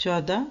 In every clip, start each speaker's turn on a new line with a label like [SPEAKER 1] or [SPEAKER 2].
[SPEAKER 1] 14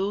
[SPEAKER 1] 2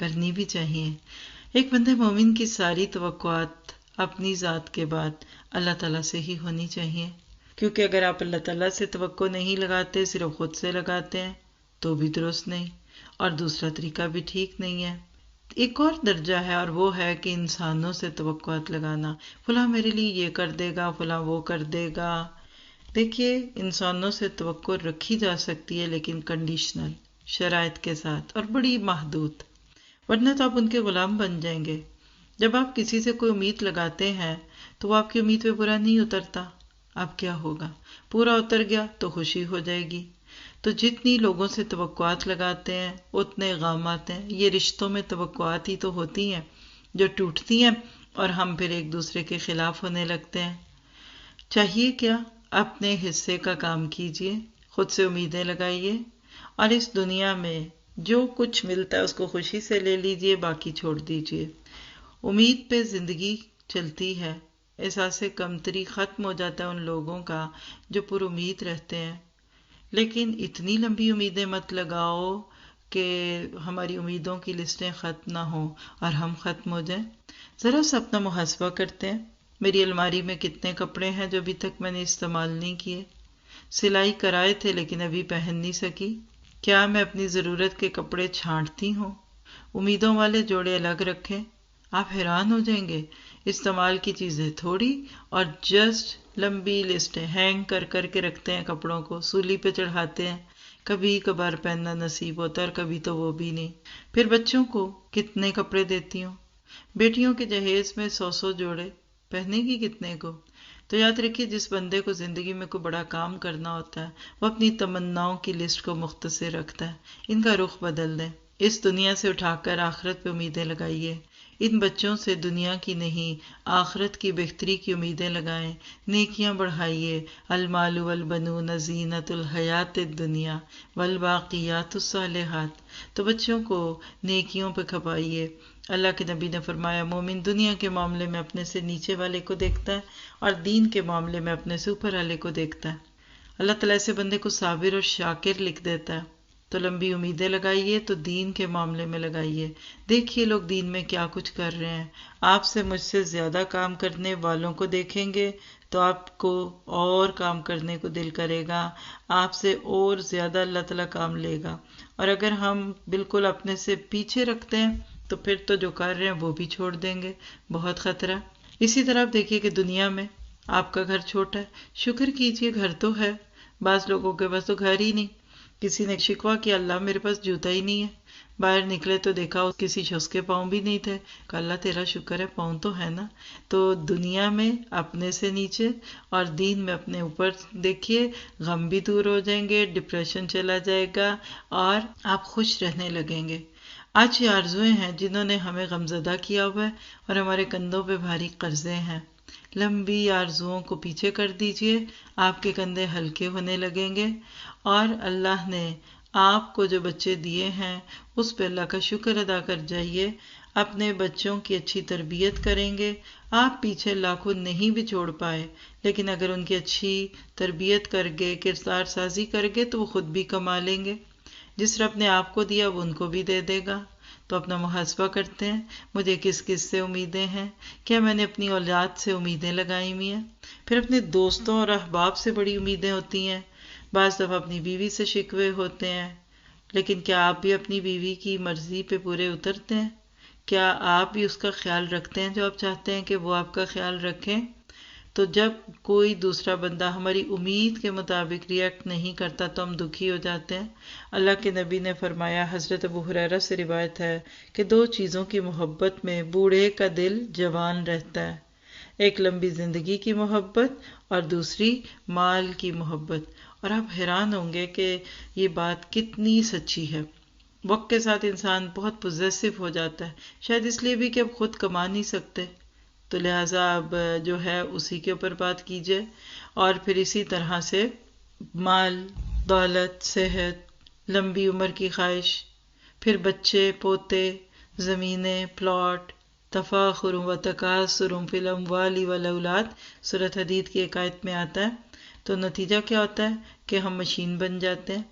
[SPEAKER 1] کرنی بھی چاہیے۔ ایک بندے مومن کی ساری توقعات اپنی ذات کے بعد اللہ تعالیٰ سے ہی ہونی چاہیے، کیونکہ اگر آپ اللہ تعالیٰ سے توقع نہیں لگاتے، صرف خود سے لگاتے ہیں تو بھی درست نہیں، اور دوسرا طریقہ بھی ٹھیک نہیں ہے۔ ایک اور درجہ ہے، اور وہ ہے کہ انسانوں سے توقعات لگانا، فلاں میرے لیے یہ کر دے گا، فلاں وہ کر دے گا۔ دیکھیے، انسانوں سے توقع رکھی جا سکتی ہے لیکن کنڈیشنل، شرائط کے ساتھ، اور بڑی محدود، ورنہ تو آپ ان کے غلام بن جائیں گے۔ جب آپ کسی سے کوئی امید لگاتے ہیں تو وہ آپ کی امید پہ پورا نہیں اترتا، اب کیا ہوگا؟ پورا اتر گیا تو خوشی ہو جائے گی۔ تو جتنی لوگوں سے توقعات لگاتے ہیں اتنے غم آتے ہیں۔ یہ رشتوں میں توقعات ہی تو ہوتی ہیں جو ٹوٹتی ہیں، اور ہم پھر ایک دوسرے کے خلاف ہونے لگتے ہیں۔ چاہیے کیا؟ اپنے حصے کا کام کیجئے، خود سے امیدیں لگائیے، اور اس دنیا میں جو کچھ ملتا ہے اس کو خوشی سے لے لیجئے، باقی چھوڑ دیجئے۔ امید پہ زندگی چلتی ہے، احساس کمتری ختم ہو جاتا ہے ان لوگوں کا جو پر امید رہتے ہیں۔ لیکن اتنی لمبی امیدیں مت لگاؤ کہ ہماری امیدوں کی لسٹیں ختم نہ ہوں اور ہم ختم ہو جائیں۔ ذرا سا اپنا محاسبہ کرتے ہیں، میری الماری میں کتنے کپڑے ہیں جو ابھی تک میں نے استعمال نہیں کیے؟ سلائی کرائے تھے لیکن ابھی پہن نہیں سکی۔ کیا میں اپنی ضرورت کے کپڑے چھانٹتی ہوں؟ امیدوں والے جوڑے الگ رکھیں۔ آپ حیران ہو جائیں گے، استعمال کی چیزیں تھوڑی اور جسٹ لمبی لسٹیں، ہینگ کر کر کے رکھتے ہیں کپڑوں کو، سولی پہ چڑھاتے ہیں، کبھی کبھار پہننا نصیب ہوتا ہے اور کبھی تو وہ بھی نہیں۔ پھر بچوں کو کتنے کپڑے دیتی ہوں؟ بیٹیوں کے جہیز میں 100 جوڑے، پہنے گی کتنے کو؟ تو یاد رکھیے، جس بندے کو زندگی میں کوئی بڑا کام کرنا ہوتا ہے وہ اپنی تمناؤں کی لسٹ کو مختصر رکھتا ہے۔ ان کا رخ بدل دیں، اس دنیا سے اٹھا کر آخرت پہ امیدیں لگائیے۔ ان بچوں سے دنیا کی نہیں آخرت کی بہتری کی امیدیں لگائیں، نیکیاں بڑھائیے۔ المال والبنون زینت الحیات الدنیا والباقیات الصالحات۔ تو بچوں کو نیکیوں پہ کھپائیے۔ اللہ کے نبی نے فرمایا، مومن دنیا کے معاملے میں اپنے سے نیچے والے کو دیکھتا ہے اور دین کے معاملے میں اپنے سے اوپر والے کو دیکھتا ہے۔ اللہ تعالیٰ سے بندے کو صابر اور شاکر لکھ دیتا ہے۔ تو لمبی امیدیں لگائیے تو دین کے معاملے میں لگائیے۔ دیکھیے لوگ دین میں کیا کچھ کر رہے ہیں۔ آپ سے مجھ سے زیادہ کام کرنے والوں کو دیکھیں گے تو آپ کو اور کام کرنے کو دل کرے گا، آپ سے اور زیادہ اللہ تعالیٰ کام لے گا۔ اور اگر ہم بالکل اپنے سے پیچھے رکھتے ہیں تو پھر تو جو کر رہے ہیں وہ بھی چھوڑ دیں گے، بہت خطرہ۔ اسی طرح آپ دیکھیے کہ دنیا میں آپ کا گھر چھوٹا ہے، شکر کیجئے گھر تو ہے۔ بعض لوگوں کے پاس تو گھر ہی نہیں، کسی نے شکوہ کیا، اللہ میرے پاس جوتا ہی نہیں ہے۔ باہر نکلے تو دیکھا کسی شخص کے پاؤں بھی نہیں تھے، کہ اللہ تیرا شکر ہے پاؤں تو ہے نا۔ تو دنیا میں اپنے سے نیچے اور دین میں اپنے اوپر دیکھیے، غم بھی دور ہو جائیں گے، ڈپریشن چلا جائے گا اور آپ خوش رہنے لگیں گے۔ آج یہ آرزویں ہیں جنہوں نے ہمیں غمزدہ کیا ہوا ہے اور ہمارے کندھوں پہ بھاری قرضے ہیں۔ لمبی آرزوؤں کو پیچھے کر دیجئے، آپ کے کندھے ہلکے ہونے لگیں گے، اور اللہ نے آپ کو جو بچے دیے ہیں اس پہ اللہ کا شکر ادا کر جائیے۔ اپنے بچوں کی اچھی تربیت کریں گے، آپ پیچھے لاکھوں نہیں بھی چھوڑ پائے، لیکن اگر ان کی اچھی تربیت کر گے، کردار سازی کر گے تو وہ خود بھی کما لیں گے۔ جس رب نے آپ کو دیا وہ ان کو بھی دے دے گا۔ تو اپنا محاسبہ کرتے ہیں، مجھے کس کس سے امیدیں ہیں؟ کیا میں نے اپنی اولاد سے امیدیں لگائی ہوئی ہیں؟ پھر اپنے دوستوں اور احباب سے بڑی امیدیں ہوتی ہیں۔ بعض دفعہ اپنی بیوی سے شکوے ہوتے ہیں، لیکن کیا آپ بھی اپنی بیوی کی مرضی پہ پورے اترتے ہیں؟ کیا آپ بھی اس کا خیال رکھتے ہیں جو آپ چاہتے ہیں کہ وہ آپ کا خیال رکھیں؟ تو جب کوئی دوسرا بندہ ہماری امید کے مطابق ریئیکٹ نہیں کرتا تو ہم دکھی ہو جاتے ہیں۔ اللہ کے نبی نے فرمایا، حضرت ابو ہریرہ سے روایت ہے کہ 2 چیزوں کی محبت میں بوڑھے کا دل جوان رہتا ہے، ایک لمبی زندگی کی محبت اور دوسری مال کی محبت۔ اور آپ حیران ہوں گے کہ یہ بات کتنی سچی ہے۔ وقت کے ساتھ انسان بہت پوزیسو ہو جاتا ہے، شاید اس لیے بھی کہ اب خود کما نہیں سکتے، تو لہٰذا اب جو ہے اسی کے اوپر بات کیجئے۔ اور پھر اسی طرح سے مال، دولت، صحت، لمبی عمر کی خواہش، پھر بچے، پوتے، زمینیں، پلاٹ، تفاخر و تکاثر فی الاموال والاولاد، سورۃ حدید کی ایک آیت میں آتا ہے۔ تو نتیجہ کیا ہوتا ہے کہ ہم مشین بن جاتے ہیں۔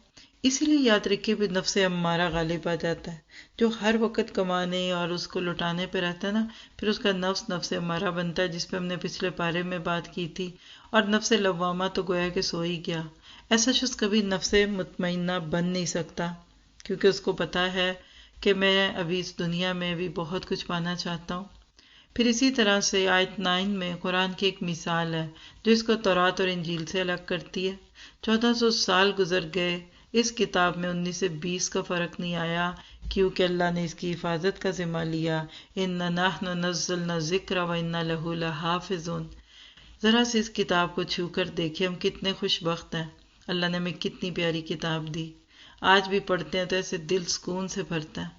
[SPEAKER 1] اسی لیے یاد رکھیے بھی نفس امارہ غالب آ جاتا ہے. جو ہر وقت کمانے اور اس کو لٹانے پہ رہتا ہے نا، پھر اس کا نفس امارہ بنتا ہے، جس پہ ہم نے پچھلے پارے میں بات کی تھی. اور نفس لوامہ تو گویا کہ سو ہی گیا. ایسا شخص کبھی نفس مطمئنہ بن نہیں سکتا، کیونکہ اس کو پتا ہے کہ میں ابھی اس دنیا میں بھی بہت کچھ پانا چاہتا ہوں. پھر اسی طرح سے آیت 9 میں قرآن کی ایک مثال ہے جو اس کو تورات اور انجیل سے الگ کرتی ہے. 1400 سال گزر گئے، اس کتاب میں 19 سے 20 کا فرق نہیں آیا، کیونکہ اللہ نے اس کی حفاظت کا ذمہ لیا. اِنَّا نَحْنُ نَزَّلْنَا الذِّکْرَ وَإِنَّا لَهُ لَحَافِظُونَ. ذرا سے اس کتاب کو چھو کر دیکھیں ہم کتنے خوش بخت ہیں. اللہ نے ہمیں کتنی پیاری کتاب دی. آج بھی پڑھتے ہیں تو ایسے دل سکون سے بھرتا ہے.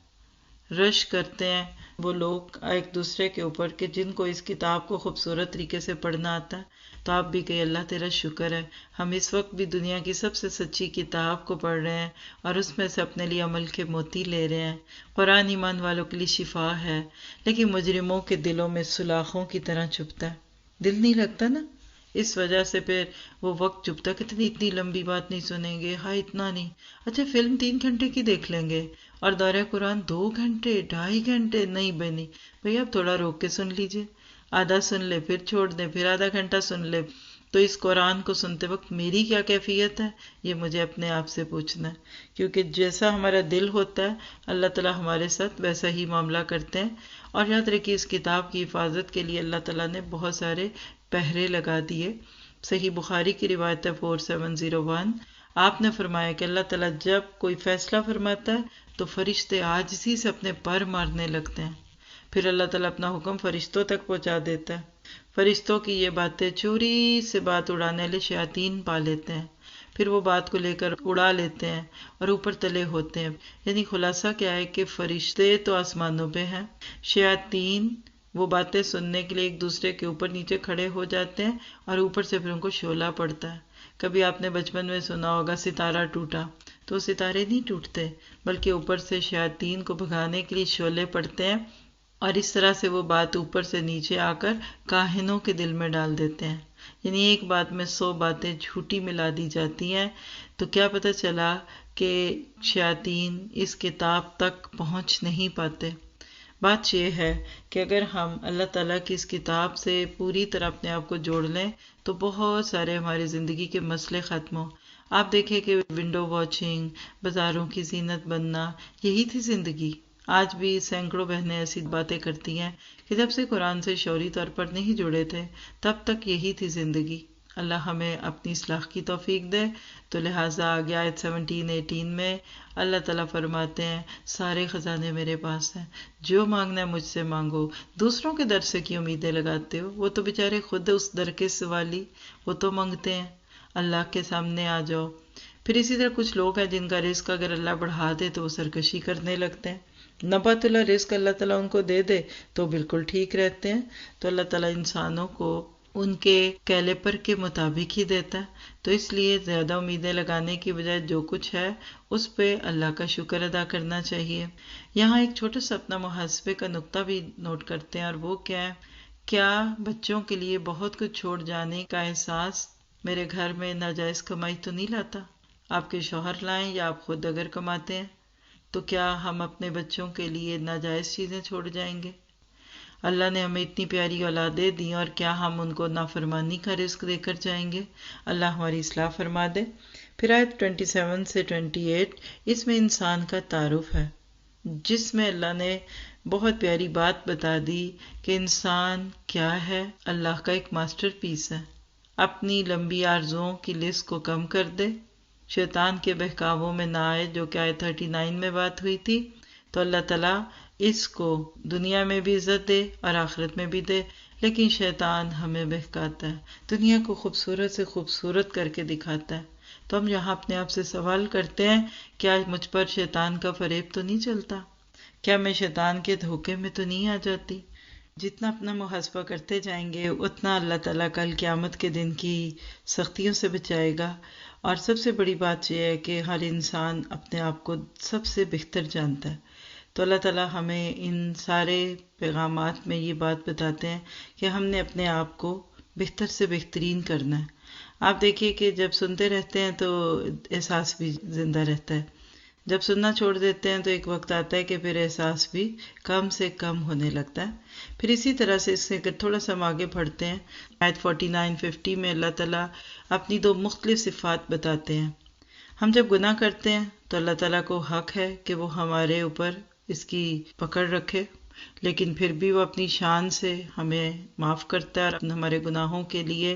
[SPEAKER 1] رش کرتے ہیں وہ لوگ ایک دوسرے کے اوپر کہ جن کو اس کتاب کو خوبصورت طریقے سے پڑھنا آتا ہے. تو آپ بھی کہیں اللہ تیرا شکر ہے، ہم اس وقت بھی دنیا کی سب سے سچی کتاب کو پڑھ رہے ہیں اور اس میں سے اپنے لیے عمل کے موتی لے رہے ہیں. قرآن ایمان والوں کے لیے شفا ہے، لیکن مجرموں کے دلوں میں سلاخوں کی طرح چبھتا ہے. دل نہیں لگتا نا، اس وجہ سے پھر وہ وقت چبھتا کہ اتنی لمبی بات نہیں سنیں گے، ہاں اتنا نہیں. اچھا فلم 3 گھنٹے کی دیکھ لیں گے اور دورہ قرآن 2 گھنٹے 2.5 گھنٹے نہیں بنی. بھئی اب تھوڑا روک کے سن لیجئے، آدھا سن لے پھر چھوڑ دیں، پھر آدھا گھنٹہ سن لے. تو اس قرآن کو سنتے وقت میری کیا کیفیت ہے، یہ مجھے اپنے آپ سے پوچھنا ہے. کیونکہ جیسا ہمارا دل ہوتا ہے اللہ تعالیٰ ہمارے ساتھ ویسا ہی معاملہ کرتے ہیں. اور یاد رکھیے اس کتاب کی حفاظت کے لیے اللہ تعالیٰ نے بہت سارے پہرے لگا دیے. صحیح بخاری کی روایت ہے 4701، آپ نے فرمایا کہ اللہ تعالیٰ جب کوئی فیصلہ فرماتا ہے تو فرشتے عاجزی سے اپنے پر مارنے لگتے ہیں. پھر اللہ تعالیٰ اپنا حکم فرشتوں تک پہنچا دیتا ہے. فرشتوں کی یہ باتیں چوری سے بات اڑانے والے شیاطین پا لیتے ہیں، پھر وہ بات کو لے کر اڑا لیتے ہیں اور اوپر تلے ہوتے ہیں. یعنی خلاصہ کیا ہے کہ فرشتے تو آسمانوں پہ ہیں، شیاطین وہ باتیں سننے کے لیے ایک دوسرے کے اوپر نیچے کھڑے ہو جاتے ہیں اور اوپر سے پھر ان کو شعلہ پڑتا ہے. کبھی آپ نے بچپن میں سنا ہوگا ستارہ ٹوٹا، تو ستارے نہیں ٹوٹتے بلکہ اوپر سے شیاطین کو بھگانے کے لیے شعلے پڑتے ہیں اور اس طرح سے وہ بات اوپر سے نیچے آ کر کاہنوں کے دل میں ڈال دیتے ہیں. یعنی ایک بات میں 100 باتیں جھوٹی ملا دی جاتی ہیں. تو کیا پتہ چلا کہ شیاطین اس کتاب تک پہنچ نہیں پاتے. بات یہ ہے کہ اگر ہم اللہ تعالیٰ کی اس کتاب سے پوری طرح اپنے آپ کو جوڑ لیں تو بہت سارے ہماری زندگی کے مسئلے ختم ہوں. آپ دیکھیں کہ ونڈو واچنگ، بازاروں کی زینت بننا، یہی تھی زندگی. آج بھی سینکڑوں بہنیں ایسی باتیں کرتی ہیں کہ جب سے قرآن سے شعوری طور پر نہیں جڑے تھے تب تک یہی تھی زندگی. اللہ ہمیں اپنی اصلاح کی توفیق دے. تو لہٰذا آگے آیت 17-18 میں اللہ تعالیٰ فرماتے ہیں سارے خزانے میرے پاس ہیں، جو مانگنا ہے مجھ سے مانگو. دوسروں کے در سے کی امیدیں لگاتے ہو؟ وہ تو بیچارے خود اس در کے سوالی، وہ تو مانگتے ہیں. اللہ کے سامنے آ جاؤ. پھر اسی طرح کچھ لوگ ہیں جن کا رزق اگر اللہ بڑھا دے تو وہ سرکشی کرنے لگتے ہیں. نبات اللہ رزق اللہ تعالیٰ ان کو دے دے تو بالکل ٹھیک رہتے ہیں. تو اللہ تعالیٰ انسانوں کو ان کے کیلیپر کے مطابق ہی دیتا ہے. تو اس لیے زیادہ امیدیں لگانے کی بجائے جو کچھ ہے اس پہ اللہ کا شکر ادا کرنا چاہیے. یہاں ایک چھوٹا سا اپنا محاسبے کا نقطہ بھی نوٹ کرتے ہیں، اور وہ کیا ہے، کیا بچوں کے لیے بہت کچھ چھوڑ جانے کا احساس میرے گھر میں ناجائز کمائی تو نہیں لاتا؟ آپ کے شوہر لائیں یا آپ خود اگر کماتے ہیں تو کیا ہم اپنے بچوں کے لیے ناجائز چیزیں چھوڑ جائیں گے؟ اللہ نے ہمیں اتنی پیاری اولادیں دی اور کیا ہم ان کو نافرمانی کا رزق دے کر جائیں گے؟ اللہ ہماری اصلاح فرما دے. پھر آیت 27 سے 28 اس میں انسان کا تعارف ہے، جس میں اللہ نے بہت پیاری بات بتا دی کہ انسان کیا ہے، اللہ کا ایک ماسٹر پیس ہے. اپنی لمبی آرزوؤں کی لسٹ کو کم کر دے، شیطان کے بہکاووں میں نہ آئے، جو کہ آیت 39 میں بات ہوئی تھی. تو اللہ تعالیٰ اس کو دنیا میں بھی عزت دے اور آخرت میں بھی دے. لیکن شیطان ہمیں بہکاتا ہے، دنیا کو خوبصورت سے خوبصورت کر کے دکھاتا ہے. تو ہم یہاں اپنے آپ سے سوال کرتے ہیں کیا مجھ پر شیطان کا فریب تو نہیں چلتا؟ کیا میں شیطان کے دھوکے میں تو نہیں آ جاتی؟ جتنا اپنا محاسبہ کرتے جائیں گے اتنا اللہ تعالیٰ کل قیامت کے دن کی سختیوں سے بچائے گا. اور سب سے بڑی بات یہ ہے کہ ہر انسان اپنے آپ کو سب سے بہتر جانتا ہے. تو اللہ تعالیٰ ہمیں ان سارے پیغامات میں یہ بات بتاتے ہیں کہ ہم نے اپنے آپ کو بہتر سے بہترین کرنا ہے. آپ دیکھیے کہ جب سنتے رہتے ہیں تو احساس بھی زندہ رہتا ہے، جب سننا چھوڑ دیتے ہیں تو ایک وقت آتا ہے کہ پھر احساس بھی کم سے کم ہونے لگتا ہے۔ پھر اسی طرح سے اس سے اگر تھوڑا سا ہم آگے پڑھتے ہیں، آیت 49-50 میں اللہ تعالیٰ اپنی دو مختلف صفات بتاتے ہیں۔ ہم جب گناہ کرتے ہیں تو اللہ تعالیٰ کو حق ہے کہ وہ ہمارے اوپر اس کی پکڑ رکھے، لیکن پھر بھی وہ اپنی شان سے ہمیں معاف کرتا ہے اور ہمارے گناہوں کے لیے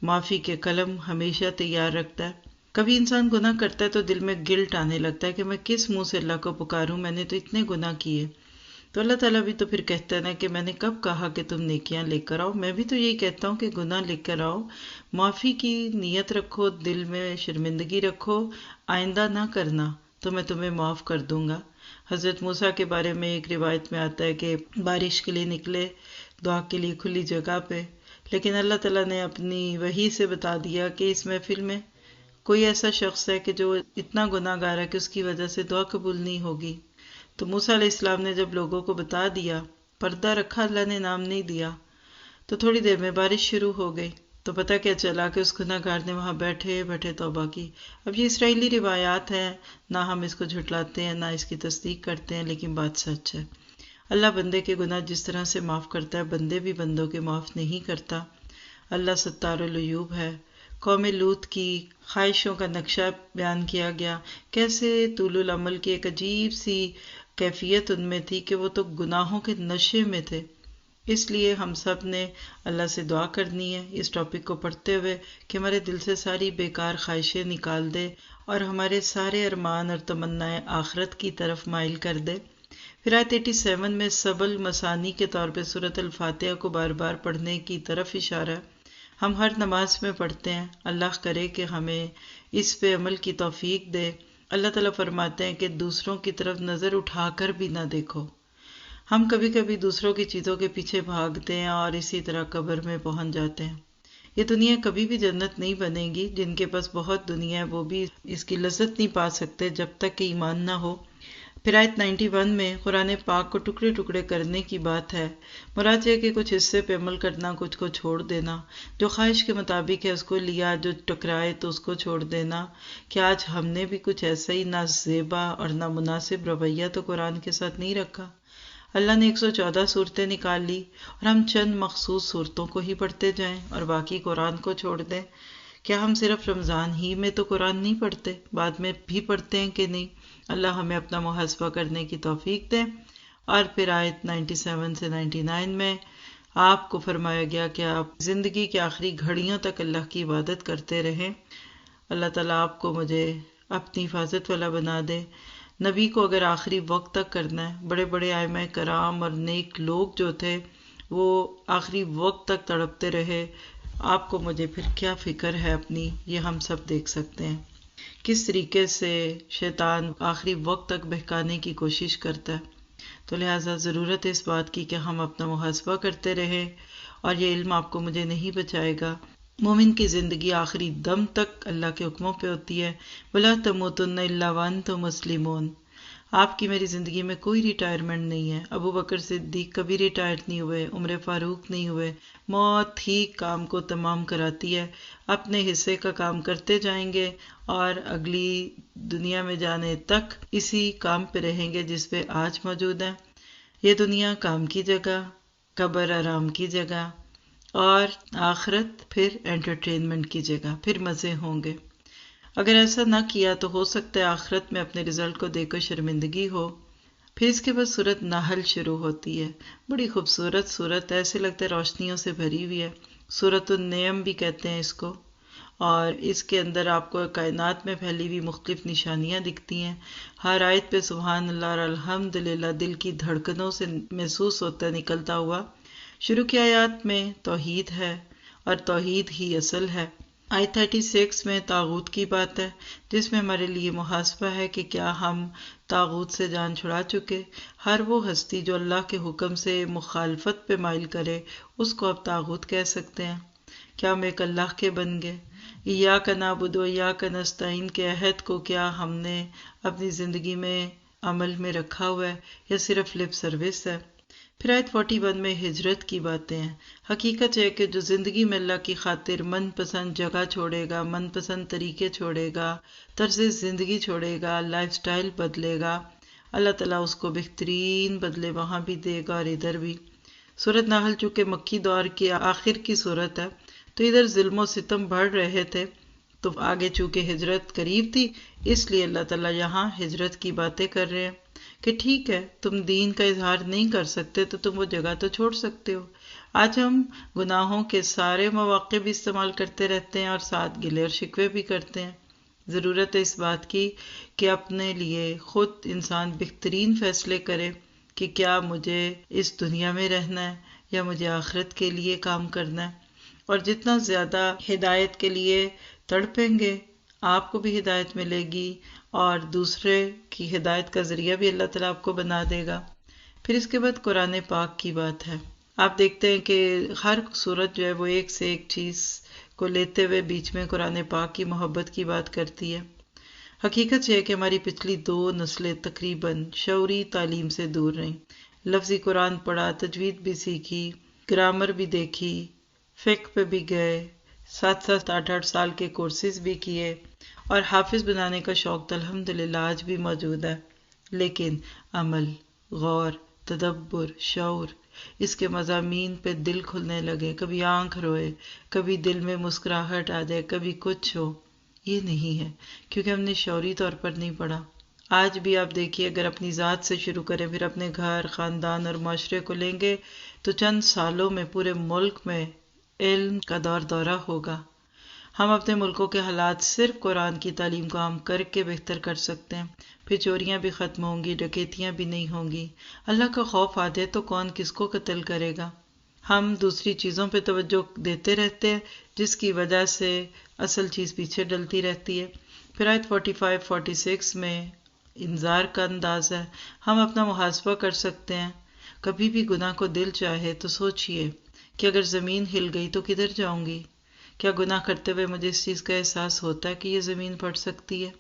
[SPEAKER 1] معافی کے قلم ہمیشہ تیار رکھتا ہے۔ کبھی انسان گناہ کرتا ہے تو دل میں گلٹ آنے لگتا ہے کہ میں کس منہ سے اللہ کو پکاروں، میں نے تو اتنے گناہ کیے۔ تو اللہ تعالیٰ بھی تو پھر کہتا ہے نا کہ میں نے کب کہا کہ تم نیکیاں لے کر آؤ، میں بھی تو یہی کہتا ہوں کہ گناہ لے کر آؤ، معافی کی نیت رکھو، دل میں شرمندگی رکھو، آئندہ نہ کرنا تو میں تمہیں معاف کر دوں گا۔ حضرت موسیٰ کے بارے میں ایک روایت میں آتا ہے کہ بارش کے لیے نکلے دعا کے لیے کھلی جگہ پہ، لیکن اللہ تعالیٰ نے اپنی وحی سے بتا دیا کہ اس محفل میں کوئی ایسا شخص ہے کہ جو اتنا گناہ گار ہے کہ اس کی وجہ سے دعا قبول نہیں ہوگی۔ تو موسیٰ علیہ السلام نے جب لوگوں کو بتا دیا، پردہ رکھا، اللہ نے نام نہیں دیا، تو تھوڑی دیر میں بارش شروع ہو گئی۔ تو پتہ کیا چلا کہ اس گناہ گار نے وہاں بیٹھے بیٹھے توبہ کی۔ اب یہ اسرائیلی روایات ہیں، نہ ہم اس کو جھٹلاتے ہیں نہ اس کی تصدیق کرتے ہیں، لیکن بات سچ ہے۔ اللہ بندے کے گناہ جس طرح سے معاف کرتا ہے، بندے بھی بندوں کے معاف نہیں کرتا۔ اللہ ستار العیوب ہے۔ قوم لوط کی خواہشوں کا نقشہ بیان کیا گیا، کیسے طول العمل کی ایک عجیب سی کیفیت ان میں تھی کہ وہ تو گناہوں کے نشے میں تھے۔ اس لیے ہم سب نے اللہ سے دعا کرنی ہے اس ٹاپک کو پڑھتے ہوئے کہ ہمارے دل سے ساری بیکار خواہشیں نکال دے اور ہمارے سارے ارمان اور تمنائیں آخرت کی طرف مائل کر دے۔ پھر آیت 87 میں سبل مسانی کے طور پہ سورۃ الفاتحہ کو بار بار پڑھنے کی طرف اشارہ ہے۔ ہم ہر نماز میں پڑھتے ہیں، اللہ کرے کہ ہمیں اس پہ عمل کی توفیق دے۔ اللہ تعالیٰ فرماتے ہیں کہ دوسروں کی طرف نظر اٹھا کر بھی نہ دیکھو۔ ہم کبھی کبھی دوسروں کی چیزوں کے پیچھے بھاگتے ہیں اور اسی طرح قبر میں پہنچ جاتے ہیں۔ یہ دنیا کبھی بھی جنت نہیں بنے گی، جن کے پاس بہت دنیا ہے وہ بھی اس کی لذت نہیں پا سکتے جب تک کہ ایمان نہ ہو۔ پھر آیت 91 میں قرآن پاک کو ٹکڑے ٹکڑے کرنے کی بات ہے۔ مراد یہ کہ کچھ حصے پہ عمل کرنا، کچھ کو چھوڑ دینا، جو خواہش کے مطابق ہے اس کو لیا، جو ٹکرائے تو اس کو چھوڑ دینا۔ کہ آج ہم نے بھی کچھ ایسا ہی نہ زیبا اور نہ مناسب رویہ تو قرآن کے ساتھ نہیں رکھا۔ اللہ نے 114 صورتیں نکال لی اور ہم چند مخصوص صورتوں کو ہی پڑھتے جائیں اور باقی قرآن کو چھوڑ دیں۔ کیا ہم صرف رمضان ہی میں تو قرآن نہیں پڑھتے، بعد میں بھی پڑھتے ہیں کہ نہیں؟ اللہ ہمیں اپنا محاسبہ کرنے کی توفیق دے۔ اور پھر آیت 97 سے 99 میں آپ کو فرمایا گیا کہ آپ زندگی کے آخری گھڑیوں تک اللہ کی عبادت کرتے رہیں۔ اللہ تعالیٰ آپ کو مجھے اپنی حفاظت والا بنا دے۔ نبی کو اگر آخری وقت تک کرنا ہے، بڑے بڑے ائمہ کرام اور نیک لوگ جو تھے وہ آخری وقت تک تڑپتے رہے، آپ کو مجھے پھر کیا فکر ہے اپنی؟ یہ ہم سب دیکھ سکتے ہیں کس طریقے سے شیطان آخری وقت تک بہکانے کی کوشش کرتا ہے۔ تو لہٰذا ضرورت ہے اس بات کی کہ ہم اپنا محاسبہ کرتے رہیں، اور یہ علم آپ کو مجھے نہیں بچائے گا۔ مومن کی زندگی آخری دم تک اللہ کے حکموں پہ ہوتی ہے۔ وَلَا تَمُوتُنَّ إِلَّا وَأَنْتُم مُسْلِمُونَ۔ آپ کی میری زندگی میں کوئی ریٹائرمنٹ نہیں ہے۔ ابو بکر صدیق کبھی ریٹائر نہیں ہوئے، عمر فاروق نہیں ہوئے۔ موت ہی کام کو تمام کراتی ہے۔ اپنے حصے کا کام کرتے جائیں گے اور اگلی دنیا میں جانے تک اسی کام پہ رہیں گے جس پہ آج موجود ہیں۔ یہ دنیا کام کی جگہ، قبر آرام کی جگہ، اور آخرت پھر انٹرٹینمنٹ کی جگہ، پھر مزے ہوں گے۔ اگر ایسا نہ کیا تو ہو سکتا ہے آخرت میں اپنے رزلٹ کو دیکھ کر شرمندگی ہو۔ پھر اس کے بعد سورۃ نحل شروع ہوتی ہے، بڑی خوبصورت سورت ہے، ایسے لگتا ہے روشنیوں سے بھری ہوئی ہے۔ سورۃ النعم بھی کہتے ہیں اس کو، اور اس کے اندر آپ کو کائنات میں پھیلی ہوئی مختلف نشانیاں دکھتی ہیں۔ ہر آیت پہ سبحان اللہ اور الحمدللہ دل کی دھڑکنوں سے محسوس ہوتا ہے نکلتا ہوا۔ شروع کی آیات میں توحید ہے اور توحید ہی اصل ہے۔ آیت 36 میں طاغوت کی بات ہے، جس میں ہمارے لیے محاسبہ ہے کہ کیا ہم طاغوت سے جان چھڑا چکے۔ ہر وہ ہستی جو اللہ کے حکم سے مخالفت پہ مائل کرے اس کو اب طاغوت کہہ سکتے ہیں۔ کیا ہم ایک اللہ کے بن گئے؟ ایاک نعبد و ایاک نستعین کے عہد کو کیا ہم نے اپنی زندگی میں عمل میں رکھا ہوا ہے یا صرف لپ سروس ہے؟ پھر آیت 41 میں ہجرت کی باتیں ہیں۔ حقیقت ہے کہ جو زندگی میں اللہ کی خاطر من پسند جگہ چھوڑے گا، من پسند طریقے چھوڑے گا، طرز زندگی چھوڑے گا، لائف سٹائل بدلے گا، اللہ تعالیٰ اس کو بہترین بدلے وہاں بھی دے گا اور ادھر بھی۔ سورۃ نحل چونکہ مکی دور کی آخر کی صورت ہے تو ادھر ظلم و ستم بڑھ رہے تھے، تو آگے چونکہ ہجرت قریب تھی اس لیے اللہ تعالیٰ یہاں ہجرت کی باتیں کر رہے ہیں کہ ٹھیک ہے تم دین کا اظہار نہیں کر سکتے تو تم وہ جگہ تو چھوڑ سکتے ہو۔ آج ہم گناہوں کے سارے مواقع بھی استعمال کرتے رہتے ہیں اور ساتھ گلے اور شکوے بھی کرتے ہیں۔ ضرورت ہے اس بات کی کہ اپنے لیے خود انسان بہترین فیصلے کرے کہ کیا مجھے اس دنیا میں رہنا ہے یا مجھے آخرت کے لیے کام کرنا ہے، اور جتنا زیادہ ہدایت کے لیے تڑپیں گے آپ کو بھی ہدایت ملے گی اور دوسرے کی ہدایت کا ذریعہ بھی اللہ تعالیٰ آپ کو بنا دے گا۔ پھر اس کے بعد قرآن پاک کی بات ہے۔ آپ دیکھتے ہیں کہ ہر صورت جو ہے وہ ایک سے ایک چیز کو لیتے ہوئے بیچ میں قرآن پاک کی محبت کی بات کرتی ہے۔ حقیقت یہ ہے کہ ہماری پچھلی 2 نسلیں تقریباً شعوری تعلیم سے دور رہیں۔ لفظی قرآن پڑھا، تجوید بھی سیکھی، گرامر بھی دیکھی، فقہ پہ بھی گئے، 7 8 سال کے کورسز بھی کیے، اور حافظ بنانے کا شوق تو الحمدللہ آج بھی موجود ہے، لیکن عمل، غور، تدبر، شعور، اس کے مضامین پہ دل کھلنے لگے، کبھی آنکھ روئے، کبھی دل میں مسکراہٹ آ جائے، کبھی کچھ ہو، یہ نہیں ہے کیونکہ ہم نے شعوری طور پر نہیں پڑھا۔ آج بھی آپ دیکھیے اگر اپنی ذات سے شروع کریں پھر اپنے گھر، خاندان اور معاشرے کو لیں گے تو چند سالوں میں پورے ملک میں علم کا دورہ ہوگا۔ ہم اپنے ملکوں کے حالات صرف قرآن کی تعلیم کو عام کر کے بہتر کر سکتے ہیں۔ پھر چوریاں بھی ختم ہوں گی، ڈکیتیاں بھی نہیں ہوں گی، اللہ کا خوف آ جائے تو کون کس کو قتل کرے گا۔ ہم دوسری چیزوں پہ توجہ دیتے رہتے ہیں جس کی وجہ سے اصل چیز پیچھے ڈلتی رہتی ہے۔ پھر آیت 45 46 میں انذار کا انداز ہے۔ ہم اپنا محاسبہ کر سکتے ہیں۔ کبھی بھی گناہ کو دل چاہے تو سوچئے کہ اگر زمین ہل گئی تو کدھر جاؤں گی؟ کیا گناہ کرتے ہوئے مجھے اس چیز کا احساس ہوتا ہے کہ یہ زمین پھٹ سکتی ہے؟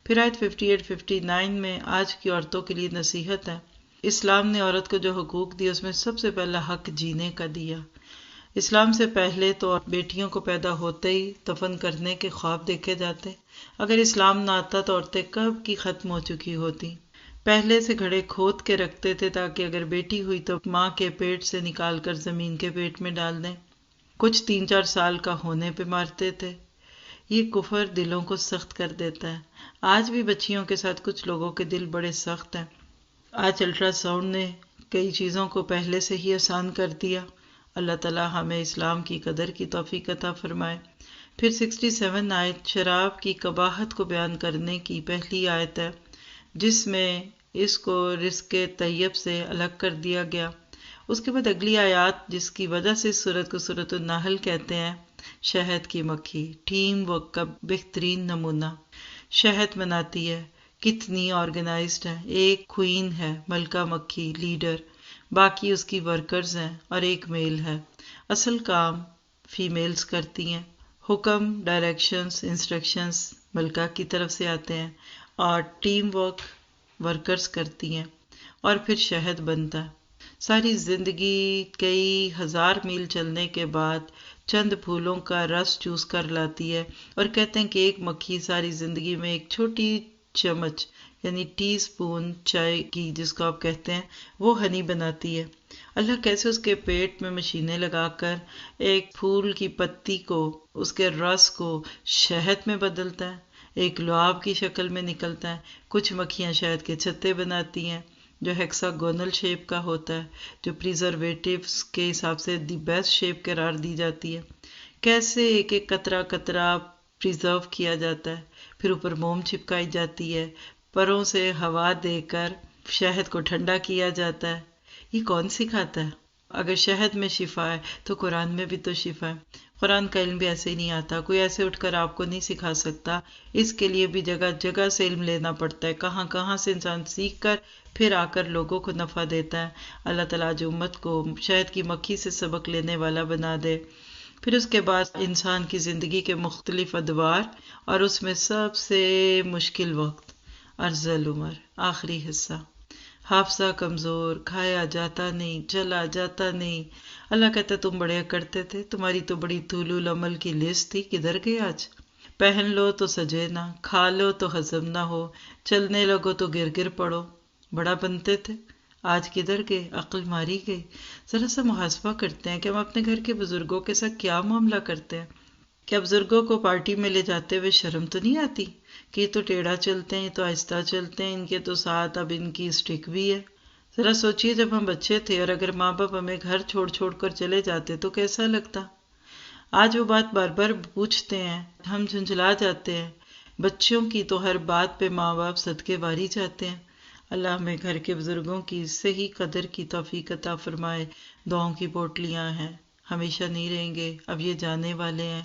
[SPEAKER 1] پھر آیت 58 59 میں آج کی عورتوں کے لیے نصیحت ہے۔ اسلام نے عورت کو جو حقوق دیے اس میں سب سے پہلا حق جینے کا دیا۔ اسلام سے پہلے تو بیٹیوں کو پیدا ہوتے ہی دفن کرنے کے خواب دیکھے جاتے۔ اگر اسلام نہ آتا تو عورتیں کب کی ختم ہو چکی ہوتی۔ پہلے سے گھڑے کھود کے رکھتے تھے تاکہ اگر بیٹی ہوئی تو ماں کے پیٹ سے نکال کر زمین کے پیٹ میں ڈال دیں۔ کچھ 3 4 سال کا ہونے پہ مارتے تھے۔ یہ کفر دلوں کو سخت کر دیتا ہے۔ آج بھی بچیوں کے ساتھ کچھ لوگوں کے دل بڑے سخت ہیں۔ آج الٹرا ساؤنڈ نے کئی چیزوں کو پہلے سے ہی آسان کر دیا۔ اللہ تعالیٰ ہمیں اسلام کی قدر کی توفیق عطا فرمائے۔ پھر 67 آیت شراب کی قباحت کو بیان کرنے کی پہلی آیت ہے جس میں اس کو رزق طیب سے الگ کر دیا گیا۔ اس کے بعد اگلی آیات جس کی وجہ سے اس سورت کو سورۃ النحل کہتے ہیں، شہد کی مکھی ٹیم ورک کا بہترین نمونہ۔ شہد بناتی ہے، کتنی آرگنائزڈ ہے، ایک کوئین ہے ملکہ مکھی لیڈر، باقی اس کی ورکرز ہیں اور ایک میل ہے۔ اصل کام فیمیلز کرتی ہیں، حکم، ڈائریکشنز، انسٹرکشنز ملکہ کی طرف سے آتے ہیں اور ٹیم ورک ورکرز کرتی ہیں اور پھر شہد بنتا ہے۔ ساری زندگی کئی ہزار میل چلنے کے بعد چند پھولوں کا رس چوس کر لاتی ہے، اور کہتے ہیں کہ ایک مکھی ساری زندگی میں ایک چھوٹی چمچ یعنی ٹی سپون چائے کی جس کو آپ کہتے ہیں وہ ہنی بناتی ہے۔ اللہ کیسے اس کے پیٹ میں مشینیں لگا کر ایک پھول کی پتی کو، اس کے رس کو شہد میں بدلتا ہے، ایک لعاب کی شکل میں نکلتا ہے۔ کچھ مکھیاں شہد کے چھتے بناتی ہیں جو ہیکساگونل شیپ کا ہوتا ہے، جو پریزرویٹیوز کے حساب سے دی بیسٹ شیپ قرار دی جاتی ہے۔ کیسے ایک ایک قطرہ قطرہ پریزرو کیا جاتا ہے، پھر اوپر موم چپکائی جاتی ہے، پروں سے ہوا دے کر شہد کو ٹھنڈا کیا جاتا ہے۔ یہ کون سکھاتا ہے؟ اگر شہد میں شفا ہے تو قرآن میں بھی تو شفا ہے۔ قرآن کا علم بھی ایسے ہی نہیں آتا، کوئی ایسے اٹھ کر آپ کو نہیں سکھا سکتا۔ اس کے لیے بھی جگہ جگہ سے علم لینا پڑتا ہے، کہاں کہاں سے انسان سیکھ کر پھر آ کر لوگوں کو نفع دیتا ہے۔ اللہ تعالیٰ جو امت کو شہد کی مکھی سے سبق لینے والا بنا دے۔ پھر اس کے بعد انسان کی زندگی کے مختلف ادوار اور اس میں سب سے مشکل وقت ارذل عمر، آخری حصہ۔ حافظہ کمزور، کھایا جاتا نہیں، چلا جاتا نہیں۔ اللہ کہتا ہے تم بڑے کرتے تھے، تمہاری تو بڑی طول العمل کی لسٹ تھی، کدھر گئے آج؟ پہن لو تو سجے نہ، کھا لو تو ہضم نہ ہو، چلنے لگو تو گر گر پڑو، بڑا بنتے تھے، آج کدھر گئے؟ عقل ماری گئی۔ ذرا سا محاسبہ کرتے ہیں کہ ہم اپنے گھر کے بزرگوں کے ساتھ کیا معاملہ کرتے ہیں۔ کیا بزرگوں کو پارٹی میں لے جاتے ہوئے شرم تو نہیں آتی کہ یہ تو ٹیڑھا چلتے ہیں، یہ تو آہستہ چلتے ہیں، ان کے تو ساتھ اب ان کی اسٹک بھی ہے؟ ذرا سوچیے جب ہم بچے تھے اور اگر ماں باپ ہمیں گھر چھوڑ چھوڑ کر چلے جاتے تو کیسا لگتا؟ آج وہ بات بار بار پوچھتے ہیں، ہم جھنجھلا جاتے ہیں۔ بچوں کی تو ہر بات پہ ماں باپ صدقے واری جاتے ہیں۔ اللہ ہمیں گھر کے بزرگوں کی صحیح قدر کی توفیق عطا فرمائے۔ دعاؤں کی پوٹلیاں ہیں، ہمیشہ نہیں رہیں گے، اب یہ جانے والے ہیں۔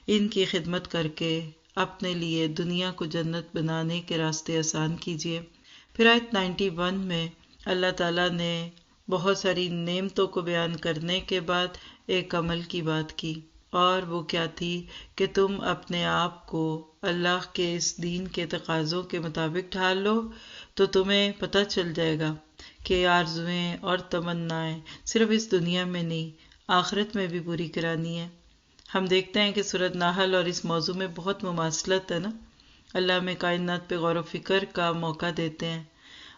[SPEAKER 1] ان کی خدمت کر کے اپنے لیے دنیا کو جنت بنانے کے راستے آسان کیجیے۔ پھر آیت 91 میں اللہ تعالیٰ نے بہت ساری نعمتوں کو بیان کرنے کے بعد ایک عمل کی بات کی، اور وہ کیا تھی کہ تم اپنے آپ کو اللہ کے اس دین کے تقاضوں کے مطابق ڈھال لو تو تمہیں پتہ چل جائے گا کہ آرزویں اور تمنائیں صرف اس دنیا میں نہیں، آخرت میں بھی پوری کرانی ہے۔ ہم دیکھتے ہیں کہ سورۃ نحل اور اس موضوع میں بہت مماثلت ہے نا۔ اللہ میں کائنات پہ غور و فکر کا موقع دیتے ہیں۔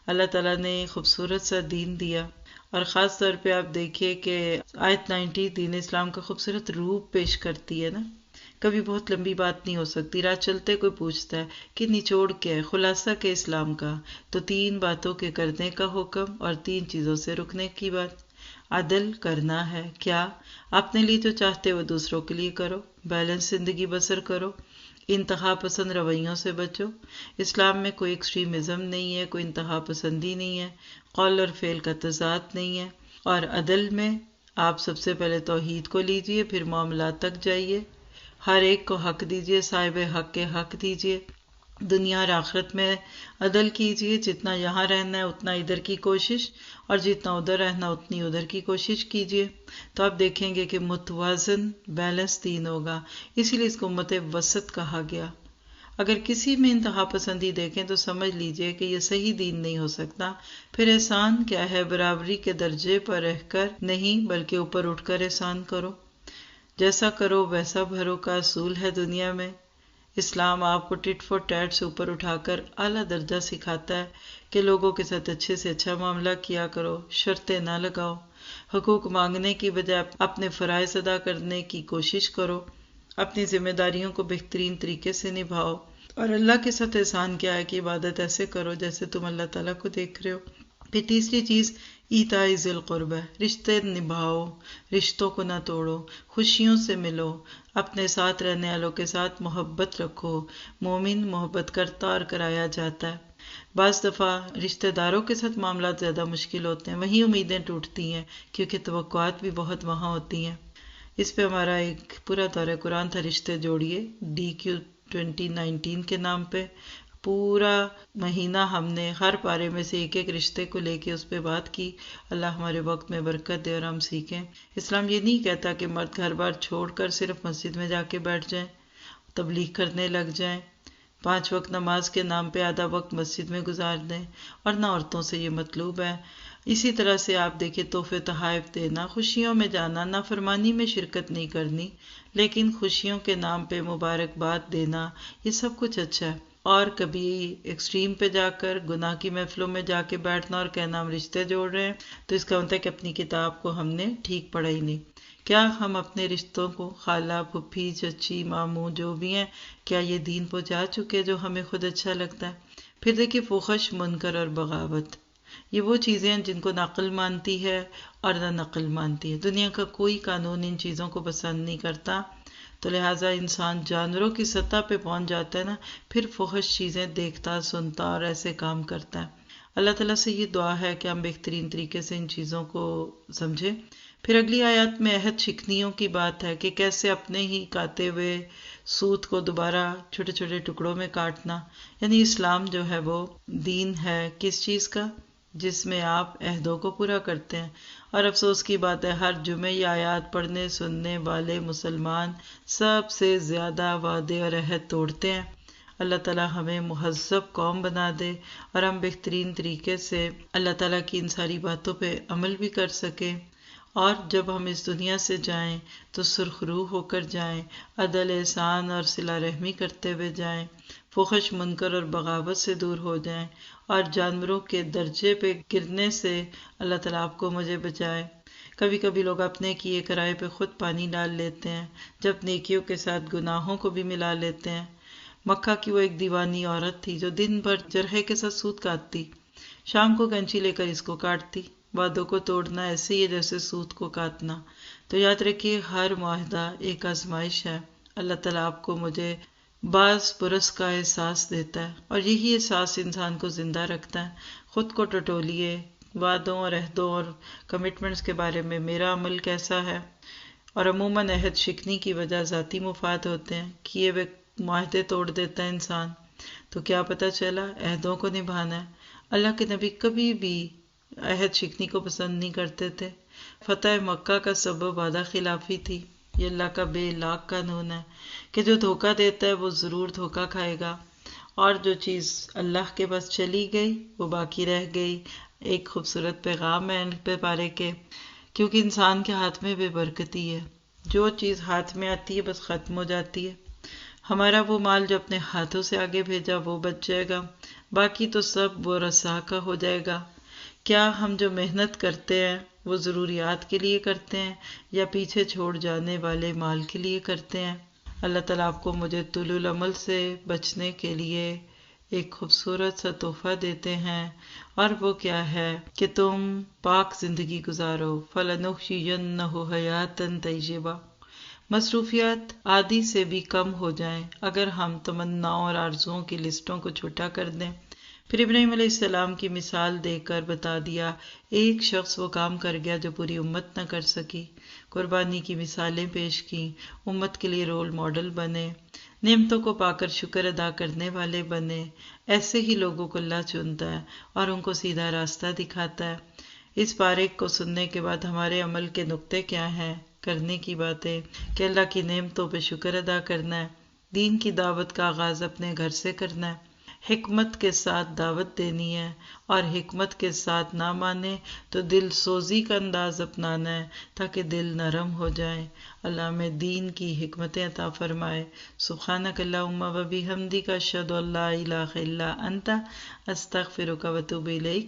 [SPEAKER 1] اللہ تعالیٰ نے خوبصورت سا دین دیا، اور خاص طور پہ آپ دیکھیے کہ آیت 90 دین اسلام کا خوبصورت روپ پیش کرتی ہے نا۔ کبھی بہت لمبی بات نہیں ہو سکتی، راہ چلتے کوئی پوچھتا ہے کہ نچوڑ کیا ہے، خلاصہ کہ اسلام کا، تو 3 باتوں کے کرنے کا حکم اور 3 چیزوں سے رکنے کی بات۔ عدل کرنا ہے، کیا؟ اپنے لیے جو چاہتے وہ دوسروں کے لیے کرو، بیلنس زندگی بسر کرو، انتہا پسند رویوں سے بچو۔ اسلام میں کوئی ایکسٹریمزم نہیں ہے، کوئی انتہا پسندی نہیں ہے، قول اور فعل کا تضاد نہیں ہے۔ اور عدل میں آپ سب سے پہلے توحید کو لیجئے، پھر معاملات تک جائیے، ہر ایک کو حق دیجئے، صاحب حق کے حق دیجئے۔ دنیا اور آخرت میں عدل کیجئے، جتنا یہاں رہنا ہے اتنا ادھر کی کوشش، اور جتنا ادھر رہنا اتنی ادھر کی کوشش کیجئے، تو آپ دیکھیں گے کہ متوازن بیلنس دین ہوگا۔ اسی لیے اس کو امت وسط کہا گیا۔ اگر کسی میں انتہا پسندی دیکھیں تو سمجھ لیجئے کہ یہ صحیح دین نہیں ہو سکتا۔ پھر احسان کیا ہے؟ برابری کے درجے پر رہ کر نہیں بلکہ اوپر اٹھ کر احسان کرو۔ جیسا کرو ویسا بھرو کا اصول ہے دنیا میں۔ اسلام آپ کو ٹٹ فور ٹیٹ سے اوپر اٹھا کر اعلیٰ درجہ سکھاتا ہے کہ لوگوں کے ساتھ اچھے سے اچھا معاملہ کیا کرو، شرطیں نہ لگاؤ، حقوق مانگنے کی بجائے اپنے فرائض ادا کرنے کی کوشش کرو، اپنی ذمہ داریوں کو بہترین طریقے سے نبھاؤ، اور اللہ کے ساتھ احسان کیا ہے کہ عبادت ایسے کرو جیسے تم اللہ تعالیٰ کو دیکھ رہے ہو۔ پھر تیسری چیز ایتاء ذی القربہ، رشتے نبھاؤ، رشتوں کو نہ توڑو، خوشیوں سے ملو، اپنے ساتھ رہنے والوں کے ساتھ محبت رکھو۔ مومن محبت کرتا اور کرایا جاتا ہے۔ بعض دفعہ رشتہ داروں کے ساتھ معاملات زیادہ مشکل ہوتے ہیں، وہیں امیدیں ٹوٹتی ہیں کیونکہ توقعات بھی بہت وہاں ہوتی ہیں۔ اس پہ ہمارا ایک پورا دورہ قرآن تھا، رشتے جوڑیے، DQ 2019 کے نام پہ۔ پورا مہینہ ہم نے ہر پارے میں سے ایک ایک رشتے کو لے کے اس پہ بات کی۔ اللہ ہمارے وقت میں برکت دے اور ہم سیکھیں۔ اسلام یہ نہیں کہتا کہ مرد گھر بار چھوڑ کر صرف مسجد میں جا کے بیٹھ جائیں، تبلیغ کرنے لگ جائیں، 5 وقت نماز کے نام پہ آدھا وقت مسجد میں گزار دیں، اور نہ عورتوں سے یہ مطلوب ہے۔ اسی طرح سے آپ دیکھیں تحفے تحائف دینا، خوشیوں میں جانا، نافرمانی میں شرکت نہیں کرنی، لیکن خوشیوں کے نام پہ مبارکباد دینا، یہ سب کچھ اچھا ہے۔ اور کبھی ایکسٹریم پہ جا کر گناہ کی محفلوں میں جا کے بیٹھنا اور کہنا ہم رشتے جوڑ رہے ہیں، تو اس کا مطلب ہے کہ اپنی کتاب کو ہم نے ٹھیک پڑھا ہی نہیں۔ کیا ہم اپنے رشتوں کو، خالہ، پھپھی، چچی، ماموں جو بھی ہیں، کیا یہ دین پہنچا چکے جو ہمیں خود اچھا لگتا ہے؟ پھر دیکھیے فحش، منکر اور بغاوت، یہ وہ چیزیں ہیں جن کو نہ عقل مانتی ہے اور نہ نقل مانتی ہے۔ دنیا کا کوئی قانون ان چیزوں کو پسند نہیں کرتا، تو لہٰذا انسان جانوروں کی سطح پہ پہنچ جاتا ہے نا، پھر فحش چیزیں دیکھتا، سنتا اور ایسے کام کرتا ہے۔ اللہ تعالیٰ سے یہ دعا ہے کہ ہم بہترین طریقے سے ان چیزوں کو سمجھیں۔ پھر اگلی آیات میں عہد شکنیوں کی بات ہے کہ کیسے اپنے ہی کاتے ہوئے سوت کو دوبارہ چھوٹے چھوٹے ٹکڑوں میں کاٹنا، یعنی اسلام جو ہے وہ دین ہے کس چیز کا؟ جس میں آپ عہدوں کو پورا کرتے ہیں۔ اور افسوس کی بات ہے ہر جمعے یہ آیات پڑھنے سننے والے مسلمان سب سے زیادہ وعدے اور عہد توڑتے ہیں۔ اللہ تعالیٰ ہمیں مہذب قوم بنا دے اور ہم بہترین طریقے سے اللہ تعالیٰ کی ان ساری باتوں پہ عمل بھی کر سکیں، اور جب ہم اس دنیا سے جائیں تو سرخ روح ہو کر جائیں، عدل احسان اور صلہ رحمی کرتے ہوئے جائیں، فحش منکر اور بغاوت سے دور ہو جائیں، اور جانوروں کے درجے پہ گرنے سے اللہ تعالیٰ آپ کو مجھے بچائے۔ کبھی کبھی لوگ اپنے کیے کرائے پہ خود پانی ڈال لیتے ہیں، جب نیکیوں کے ساتھ گناہوں کو بھی ملا لیتے ہیں۔ مکہ کی وہ ایک دیوانی عورت تھی جو دن بھر جرحے کے ساتھ سوت کاٹتی، شام کو کینچی لے کر اس کو کاٹتی۔ وعدوں کو توڑنا ایسے ہی ہے جیسے سوت کو کاٹنا۔ تو یاد رکھیے، ہر معاہدہ ایک آزمائش ہے۔ اللہ تعالیٰ آپ کو مجھے بعض برس کا احساس دیتا ہے، اور یہی احساس انسان کو زندہ رکھتا ہے۔ خود کو ٹٹولیے، وعدوں اور عہدوں اور کمٹمنٹس کے بارے میں میرا عمل کیسا ہے۔ اور عموماً عہد شکنی کی وجہ ذاتی مفاد ہوتے ہیں، کیے ہوئے معاہدے توڑ دیتا ہے انسان۔ تو کیا پتہ چلا، عہدوں کو نبھانا ہے۔ اللہ کے نبی کبھی بھی عہد شکنی کو پسند نہیں کرتے تھے۔ فتح مکہ کا سبب وعدہ خلافی تھی۔ یہ اللہ کا بے لاگ قانون ہے کہ جو دھوکہ دیتا ہے وہ ضرور دھوکہ کھائے گا، اور جو چیز اللہ کے پاس چلی گئی وہ باقی رہ گئی۔ ایک خوبصورت پیغام ہے پہ پارے کے، کیونکہ انسان کے ہاتھ میں بے برکتی ہے۔ جو چیز ہاتھ میں آتی ہے بس ختم ہو جاتی ہے۔ ہمارا وہ مال جو اپنے ہاتھوں سے آگے بھیجا وہ بچ جائے گا، باقی تو سب وہ رسا کا ہو جائے گا۔ کیا ہم جو محنت کرتے ہیں وہ ضروریات کے لیے کرتے ہیں یا پیچھے چھوڑ جانے والے مال کے لیے کرتے ہیں؟ اللہ تعالیٰ آپ کو مجھے طول العمل سے بچنے کے لیے ایک خوبصورت سا تحفہ دیتے ہیں، اور وہ کیا ہے کہ تم پاک زندگی گزارو۔ فَلَنُحْيِيَنَّهُ حَيَاةً طَيِّبَةً۔ مصروفیات عادی سے بھی کم ہو جائیں اگر ہم تمناؤں اور آرزوؤں کی لسٹوں کو چھوٹا کر دیں۔ پھر ابراہیم علیہ السلام کی مثال دے کر بتا دیا، ایک شخص وہ کام کر گیا جو پوری امت نہ کر سکی۔ قربانی کی مثالیں پیش کی، امت کے لیے رول ماڈل بنے، نعمتوں کو پا کر شکر ادا کرنے والے بنے۔ ایسے ہی لوگوں کو اللہ چنتا ہے اور ان کو سیدھا راستہ دکھاتا ہے۔ اس پارے کو سننے کے بعد ہمارے عمل کے نقطے کیا ہیں؟ کرنے کی باتیں کہ اللہ کی نعمتوں پہ شکر ادا کرنا ہے، دین کی دعوت کا آغاز اپنے گھر سے کرنا ہے، حکمت کے ساتھ دعوت دینی ہے، اور حکمت کے ساتھ نہ مانے تو دل سوزی کا انداز اپنانا ہے تاکہ دل نرم ہو جائے۔ اللہ ہمیں دین کی حکمتیں عطا فرمائے۔ سبحانک اللہم و بحمدک، اشہد ان لا الہ الا انت، استغفرک و اتوب الیک۔